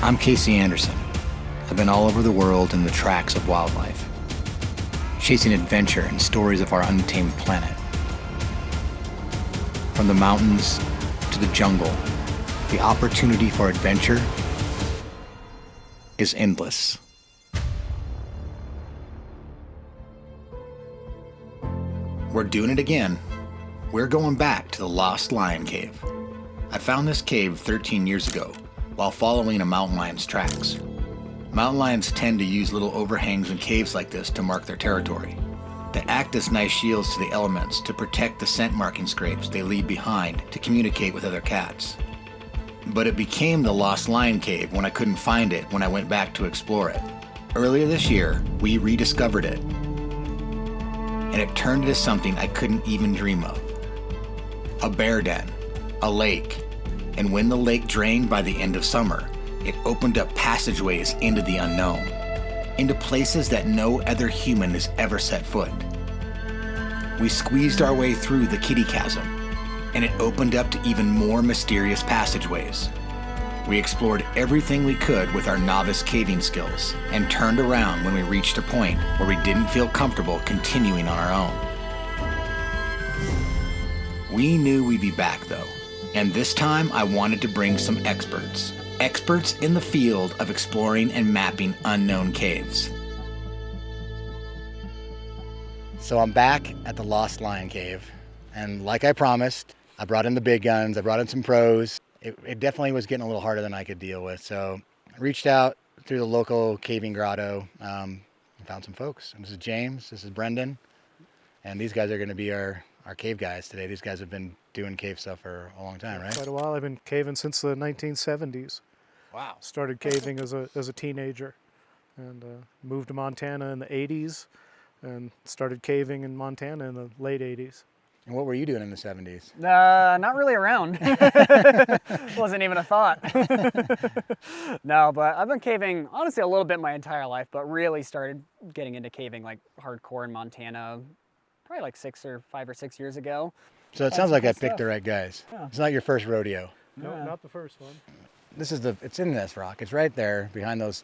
I'm Casey Anderson. I've been all over the world in the tracks of wildlife, chasing adventure and stories of our untamed planet. From the mountains to the jungle, the opportunity for adventure is endless. We're doing it again. We're going back to the Lost Lion Cave. I found this cave 13 years ago while following a mountain lion's tracks. Mountain lions tend to use little overhangs in caves like this to mark their territory. They act as nice shields to the elements to protect the scent marking scrapes they leave behind to communicate with other cats. But it became the Lost Lion Cave when I couldn't find it when I went back to explore it. Earlier this year, we rediscovered it, and it turned into something I couldn't even dream of. A bear den, a lake, and when the lake drained by the end of summer, it opened up passageways into the unknown, into places that no other human has ever set foot. We squeezed our way through the kitty chasm, and it opened up to even more mysterious passageways. We explored everything we could with our novice caving skills and turned around when we reached a point where we didn't feel comfortable continuing on our own. We knew we'd be back though, and this time I wanted to bring some experts in the field of exploring and mapping unknown caves. So I'm back at the Lost Lion Cave, and like I promised, I brought in the big guns, I brought in some pros. It definitely was getting a little harder than I could deal with, so I reached out through the local caving grotto and found some folks. And this is James, this is Brendan, and these guys are going to be our cave guys today. These guys have been doing cave stuff for a long time, right? Quite a while. I've been caving since the 1970s. Wow. Started caving as a teenager, and moved to Montana in the 80s, and started caving in Montana in the late 80s. And what were you doing in the 70s? Not really around. Wasn't even a thought. No, but I've been caving, honestly, a little bit my entire life, but really started getting into caving like hardcore in Montana probably like 5 or 6 years ago. So it sounds like I picked the right guys. Yeah. It's not your first rodeo. No, not the first one. It's in this rock. It's right there behind those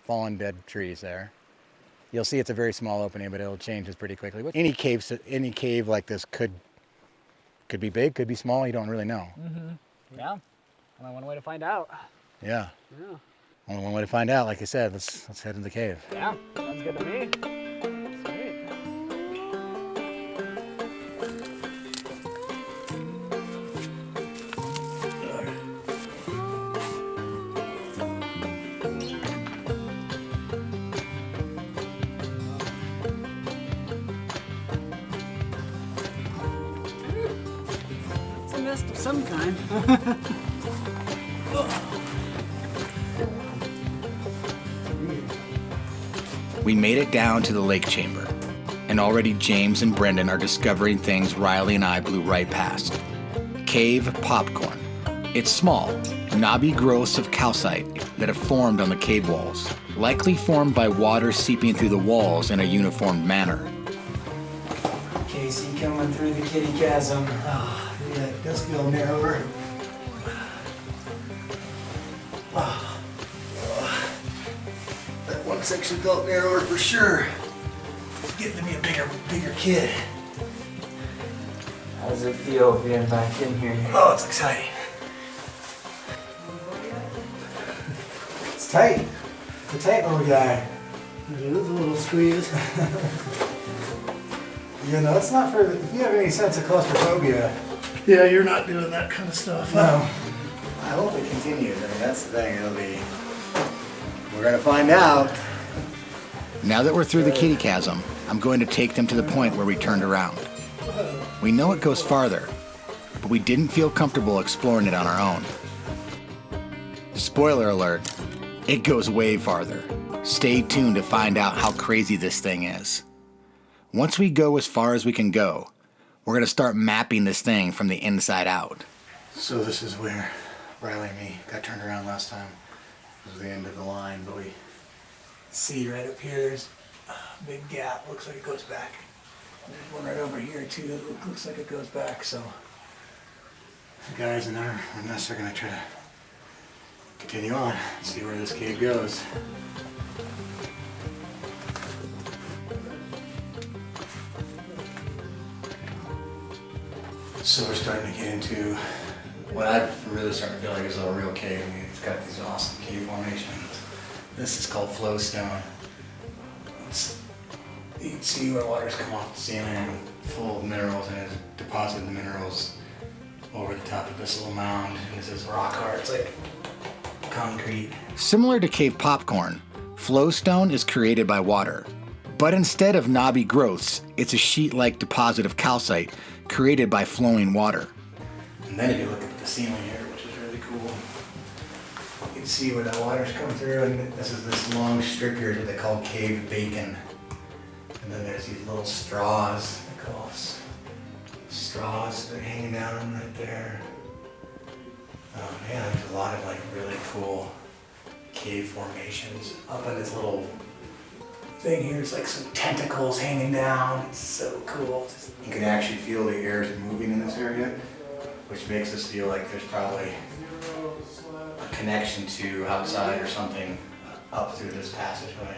fallen dead trees there. You'll see it's a very small opening, but it'll change this pretty quickly. Any cave like this could be big, could be small. You don't really know. Mm-hmm. Yeah. Only one way to find out. Yeah. Yeah. Only one way to find out. Like you said, let's head into the cave. Yeah. Sounds good to me. Sweet. Of some kind. We made it down to the lake chamber, and already James and Brendan are discovering things Riley and I blew right past. Cave popcorn. It's small, knobby growths of calcite that have formed on the cave walls, likely formed by water seeping through the walls in a uniform manner. Casey coming through the kitty chasm. Yeah, it does feel narrower. That one section felt narrower for sure. It's getting to be a bigger kid. How does it feel being back in here? Oh, it's exciting. It's tight. It's a tight little guy. It is a little squeeze. You know, it's not for, if you have any sense of claustrophobia. Yeah, you're not doing that kind of stuff. No. I hope it continues. I mean, that's the thing. We're going to find out. Now that we're through the kitty chasm, I'm going to take them to the point where we turned around. We know it goes farther, but we didn't feel comfortable exploring it on our own. Spoiler alert, it goes way farther. Stay tuned to find out how crazy this thing is. Once we go as far as we can go, we're going to start mapping this thing from the inside out. So this is where Riley and me got turned around last time. This was the end of the line, but we see right up here, there's a big gap. Looks like it goes back. There's one right over here too that looks like it goes back. So the guys in our nest are going to try to continue on, see where this cave goes. So we're starting to get into what I've really starting to feel like is a real cave. I mean, it's got these awesome cave formations. This is called flowstone. You can see where water's come off the ceiling, full of minerals, and it's deposited the minerals over the top of this little mound. And this is rock hard. It's like concrete. Similar to cave popcorn, flowstone is created by water. But instead of knobby growths, it's a sheet-like deposit of calcite created by flowing water. And then if you look at the ceiling here, which is really cool, you can see where that water's come through, and this is this long strip here that they call cave bacon. And then there's these little straws, they call straws that are hanging down right there. Yeah, there's a lot of like really cool cave formations. Up in this little thing here, it's like some tentacles hanging down. It's so cool. You can actually feel the air is moving in this area, which makes us feel like there's probably a connection to outside or something up through this passageway.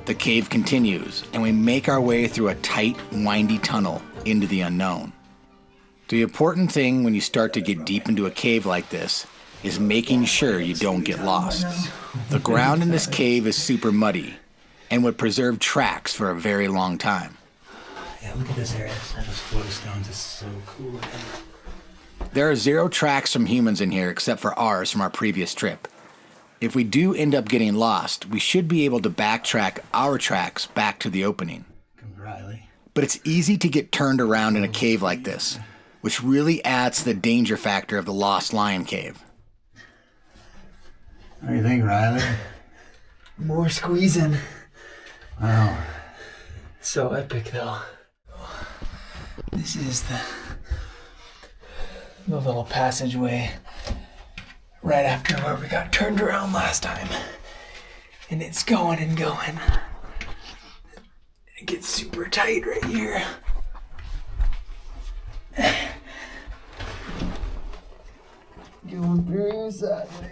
The cave continues, and we make our way through a tight, windy tunnel into the unknown. The important thing when you start to get deep into a cave like this is making sure you don't get lost. The ground in this cave is super muddy and would preserve tracks for a very long time. Yeah, look at this area. Those flowstones is so cool. There are 0 tracks from humans in here except for ours from our previous trip. If we do end up getting lost, we should be able to backtrack our tracks back to the opening. Comes Riley. But it's easy to get turned around in a cave like this, which really adds to the danger factor of the Lost Lion Cave. What do you think, Riley? More squeezing. Wow. So epic, though. This is the little passageway right after where we got turned around last time. And it's going and going. It gets super tight right here. Going through sideways.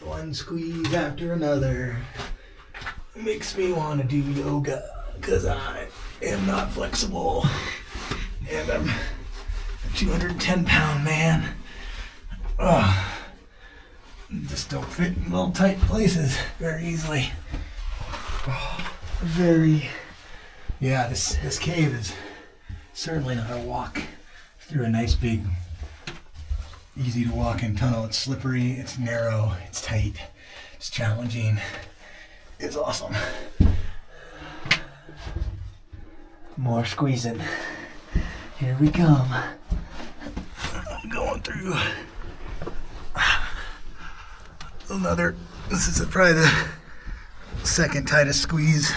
One squeeze after another. Makes me want to do yoga because I am not flexible. And I'm a 210-pound man. Ugh. Just don't fit in little tight places very easily. Yeah, this cave is certainly not a walk through a nice big, easy to walk in tunnel. It's slippery, it's narrow, it's tight, it's challenging, it's awesome. More squeezing. Here we come. Going through this is probably the second tightest squeeze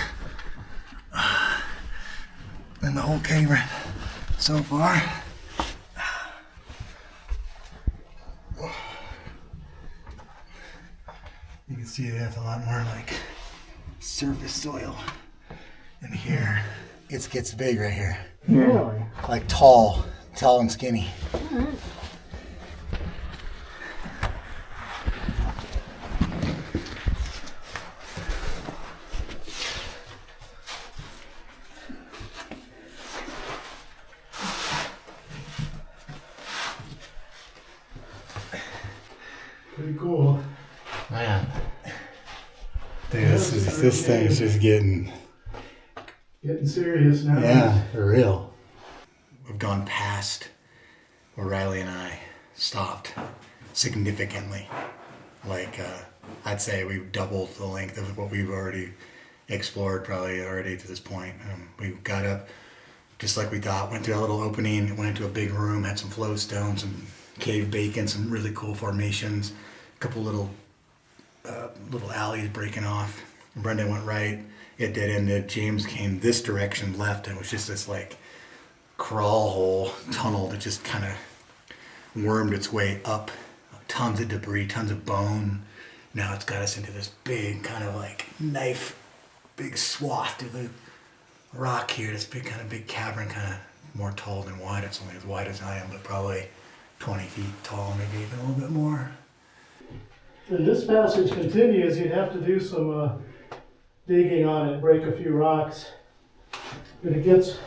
in the whole cave so far. You can see there's a lot more like surface soil in here. It gets big right here. Really? Like tall and skinny. Pretty cool. Man. Dude, this thing is just getting serious now. Yeah, for real. We've gone past where Riley and I stopped significantly. Like, I'd say we've doubled the length of what we've already explored probably already to this point. We got up just like we thought, went through a little opening, went into a big room, had some flowstone, some cave bacon, some really cool formations, a couple little alleys breaking off. Brendan went right, it dead ended. James came this direction left, and it was just this like crawl hole tunnel that just kind of wormed its way up. Tons of debris, tons of bone, Now it's got us into this big kind of like knife, big swath through the rock here. This big kind of big cavern, kind of more tall than wide. It's only as wide as I am, but probably 20 feet tall, maybe even a little bit more. If this passage continues, you'd have to do some digging on it, break a few rocks. But it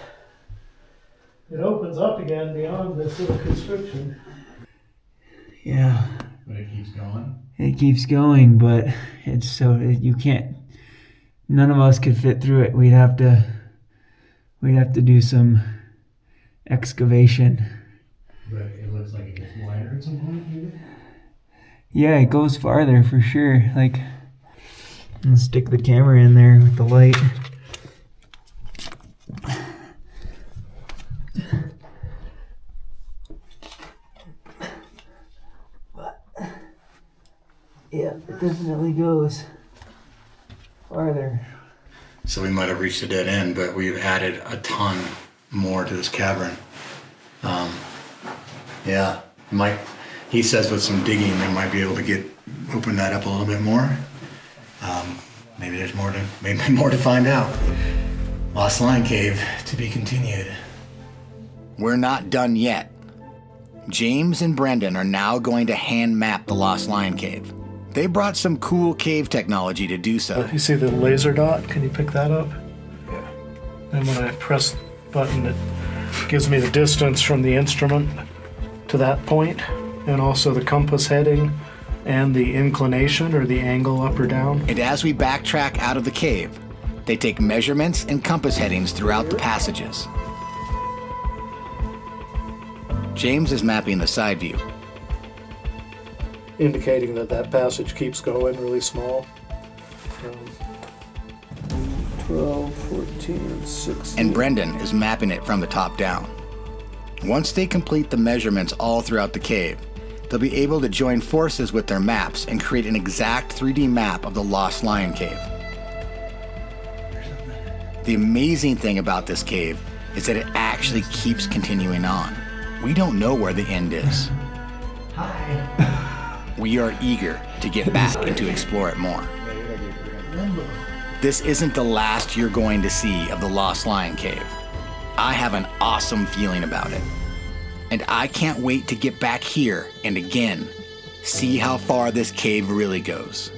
opens up again beyond this little constriction. Yeah. But it keeps going. It keeps going, but it's so you can't. None of us could fit through it. We'd have to do some excavation. But it looks like it gets wider at some point, maybe? Yeah, it goes farther for sure. Like, I'll stick the camera in there with the light. Yeah, it definitely goes farther. So we might have reached a dead end, but we've added a ton more to this cavern. Yeah, he says with some digging, they might be able to open that up a little bit more. Maybe there's more to find out. Lost Lion Cave to be continued. We're not done yet. James and Brendan are now going to hand map the Lost Lion Cave. They brought some cool cave technology to do so. You see the laser dot? Can you pick that up? Yeah. And when I press the button, it gives me the distance from the instrument to that point, and also the compass heading and the inclination or the angle up or down. And as we backtrack out of the cave, they take measurements and compass headings throughout the passages. James is mapping the side view. Indicating that passage keeps going really small. 12, 14, 16. And Brendan is mapping it from the top down. Once they complete the measurements all throughout the cave, they'll be able to join forces with their maps and create an exact 3D map of the Lost Lion Cave. The amazing thing about this cave is that it actually keeps continuing on. We don't know where the end is. Hi. We are eager to get back and to explore it more. This isn't the last you're going to see of the Lost Lion Cave. I have an awesome feeling about it. And I can't wait to get back here and again, see how far this cave really goes.